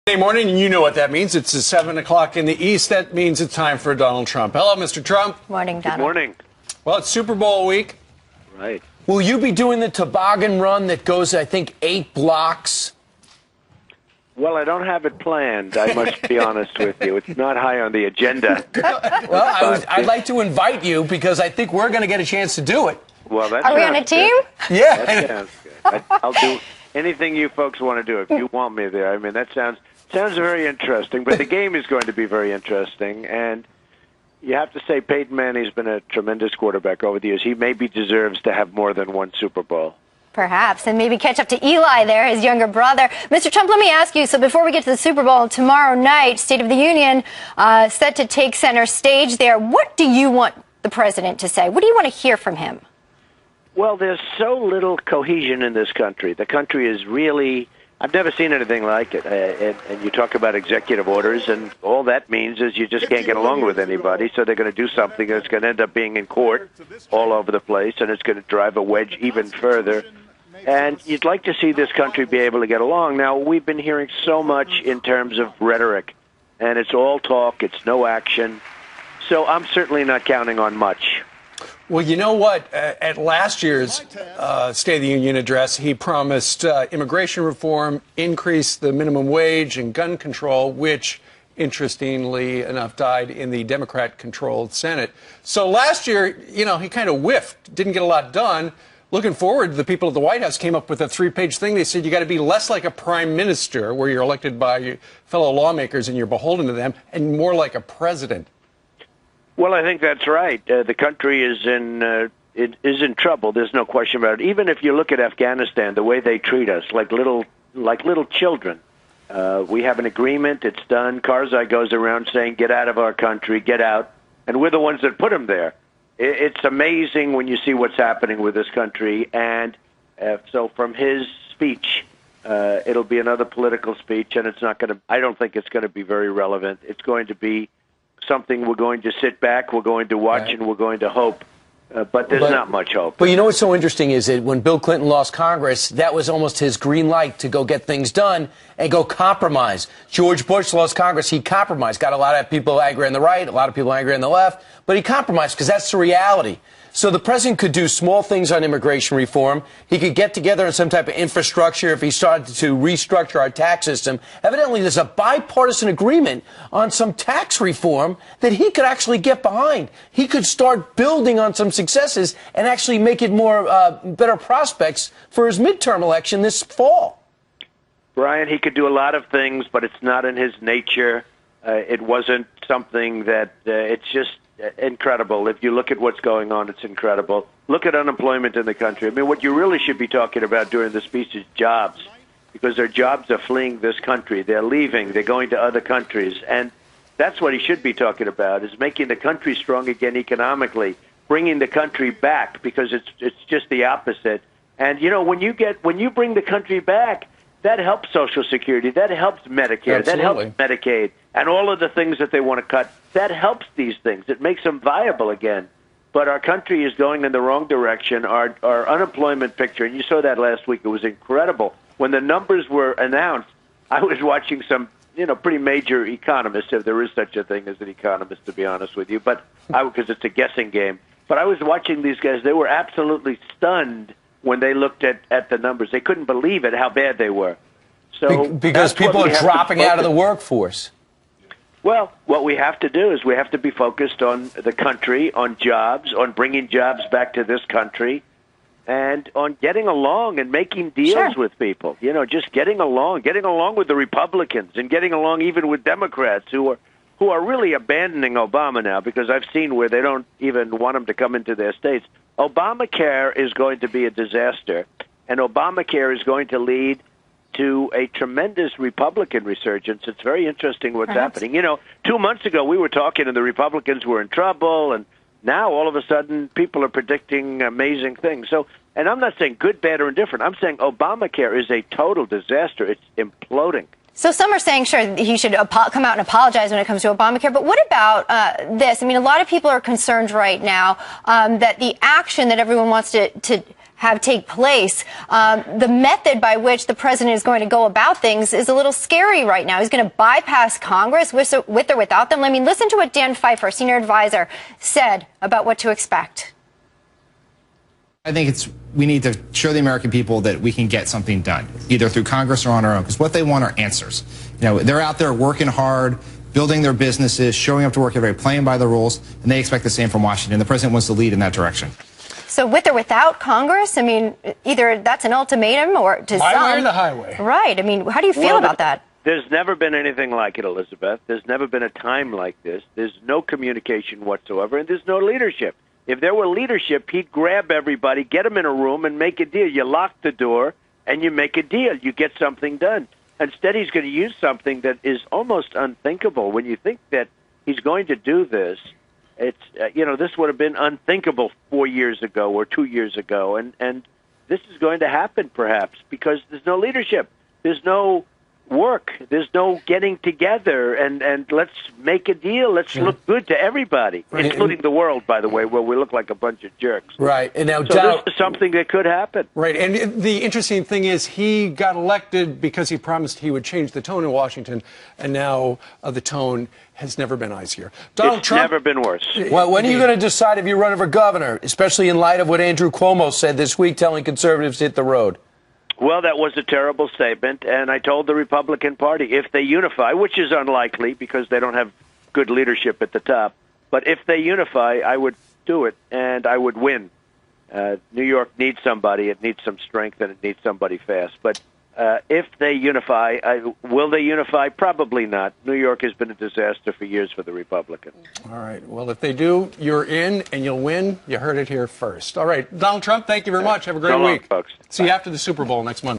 Monday morning, and you know what that means. It's 7 o'clock in the East. That means it's time for Donald Trump. Hello, Mr. Trump. Morning, Donald. Good morning. Well, it's Super Bowl week. Right. Will you be doing the toboggan run that goes, I think, 8 blocks? Well, I don't have it planned, I must be honest with you. It's not high on the agenda. Well, I'd like to invite you because I think we're going to get a chance to do it. Well, that Are we on a team? Good. Yeah. That sounds good. I'll do anything you folks want to do if you want me there. I mean, that sounds very interesting, but the game is going to be very interesting, and you have to say Peyton Manning's been a tremendous quarterback over the years. He maybe deserves to have more than one Super Bowl. Perhaps, and maybe catch up to Eli there, his younger brother. Mr. Trump, let me ask you, so before we get to the Super Bowl, tomorrow night, State of the Union set to take center stage there. What do you want the president to say? What do you want to hear from him? Well, there's so little cohesion in this country. The country is really, I've never seen anything like it. And you talk about executive orders, and all that means is you just can't get along with anybody, so they're going to do something that's going to end up being in court all over the place, and it's going to drive a wedge even further. And you'd like to see this country be able to get along. Now, we've been hearing so much in terms of rhetoric, and it's all talk, it's no action. So I'm certainly not counting on much. Well, you know what? At last year's State of the Union address, he promised immigration reform, increase the minimum wage, and gun control, which, interestingly enough, died in the Democrat-controlled Senate. So last year, you know, he kind of whiffed, didn't get a lot done. Looking forward, the people at the White House came up with a 3-page thing. They said you got to be less like a prime minister, where you're elected by your fellow lawmakers and you're beholden to them, and more like a president. Well, I think that's right. The country is in trouble. There's no question about it. Even if you look at Afghanistan, the way they treat us, like little children. We have an agreement. It's done. Karzai goes around saying, "Get out of our country, get out," and we're the ones that put him there. It's amazing when you see what's happening with this country. And so from his speech, it'll be another political speech, and it's not going to. I don't think it's going to be very relevant. It's going to be something we're going to sit back, we're going to watch, and we're going to hope. But there's not much hope. But you know what's so interesting is that when Bill Clinton lost Congress, that was almost his green light to go get things done and go compromise. George Bush lost Congress. He compromised. Got a lot of people angry on the right, a lot of people angry on the left. But he compromised because that's the reality. So the president could do small things on immigration reform. He could get together on some type of infrastructure if he started to restructure our tax system. Evidently, there's a bipartisan agreement on some tax reform that he could actually get behind. He could start building on some successes and actually make it more better prospects for his midterm election this fall. Brian, he could do a lot of things, but it's not in his nature. It wasn't something that it's just incredible. If you look at what's going on, it's incredible. Look at unemployment in the country. I mean, what you really should be talking about during the speech is jobs, because their jobs are fleeing this country. They're leaving. They're going to other countries. And that's what he should be talking about, is making the country strong again economically, bringing the country back, because it's just the opposite. And, you know, when you bring the country back, that helps Social Security, that helps Medicare, that helps Medicaid, and all of the things that they want to cut. That helps these things. It makes them viable again. But our country is going in the wrong direction. Our unemployment picture, and you saw that last week, it was incredible. When the numbers were announced, I was watching some, pretty major economists, if there is such a thing as an economist, to be honest with you, but because it's a guessing game. But I was watching these guys. They were absolutely stunned when they looked at the numbers. They couldn't believe it, how bad they were. So because people are dropping out of the workforce. Well, what we have to do is we have to be focused on the country, on jobs, on bringing jobs back to this country, and on getting along and making deals with people. Just getting along with the Republicans, and getting along even with Democrats who are really abandoning Obama now, because I've seen where they don't even want him to come into their states. Obamacare is going to be a disaster, and Obamacare is going to lead to a tremendous Republican resurgence. It's very interesting what's happening. 2 months ago we were talking and the Republicans were in trouble, and now all of a sudden people are predicting amazing things. So, and I'm not saying good, bad, or indifferent. I'm saying Obamacare is a total disaster. It's imploding. So some are saying, sure, he should come out and apologize when it comes to Obamacare. But what about this? I mean, a lot of people are concerned right now that the action that everyone wants to have take place. The method by which the president is going to go about things is a little scary right now. He's going to bypass Congress with or without them. I mean, listen to what Dan Pfeiffer, senior advisor, said about what to expect. I think we need to show the American people that we can get something done, either through Congress or on our own, because what they want are answers. They're out there working hard, building their businesses, showing up to work every day, playing by the rules, and they expect the same from Washington. The president wants to lead in that direction. So with or without Congress, I mean, either that's an ultimatum or to My some. way or the highway. Right. I mean, how do you feel about that? There's never been anything like it, Elizabeth. There's never been a time like this. There's no communication whatsoever, and there's no leadership. If there were leadership, he'd grab everybody, get them in a room, and make a deal. You lock the door, and you make a deal. You get something done. Instead, he's going to use something that is almost unthinkable. When you think that he's going to do this, it's this would have been unthinkable 4 years ago or 2 years ago, and this is going to happen perhaps because there's no leadership, there's no work, there's no getting together, and let's make a deal. Let's look good to everybody, including the world, by the way, where we look like a bunch of jerks. Right, and now this is something that could happen. Right, and the interesting thing is he got elected because he promised he would change the tone in Washington, and now the tone has never been icier. Donald Trump, never been worse. Well, when are you going to decide if you're running for governor, especially in light of what Andrew Cuomo said this week, telling conservatives to hit the road? Well, that was a terrible statement, and I told the Republican Party if they unify, which is unlikely because they don't have good leadership at the top, but if they unify, I would do it, and I would win. New York needs somebody. It needs some strength, and it needs somebody fast. But if they unify, will they unify? Probably not. New York has been a disaster for years for the Republicans. All right. Well, if they do, you're in and you'll win. You heard it here first. All right. Donald Trump, thank you very much. Have a great So long, week. folks. See you after the Super Bowl next month.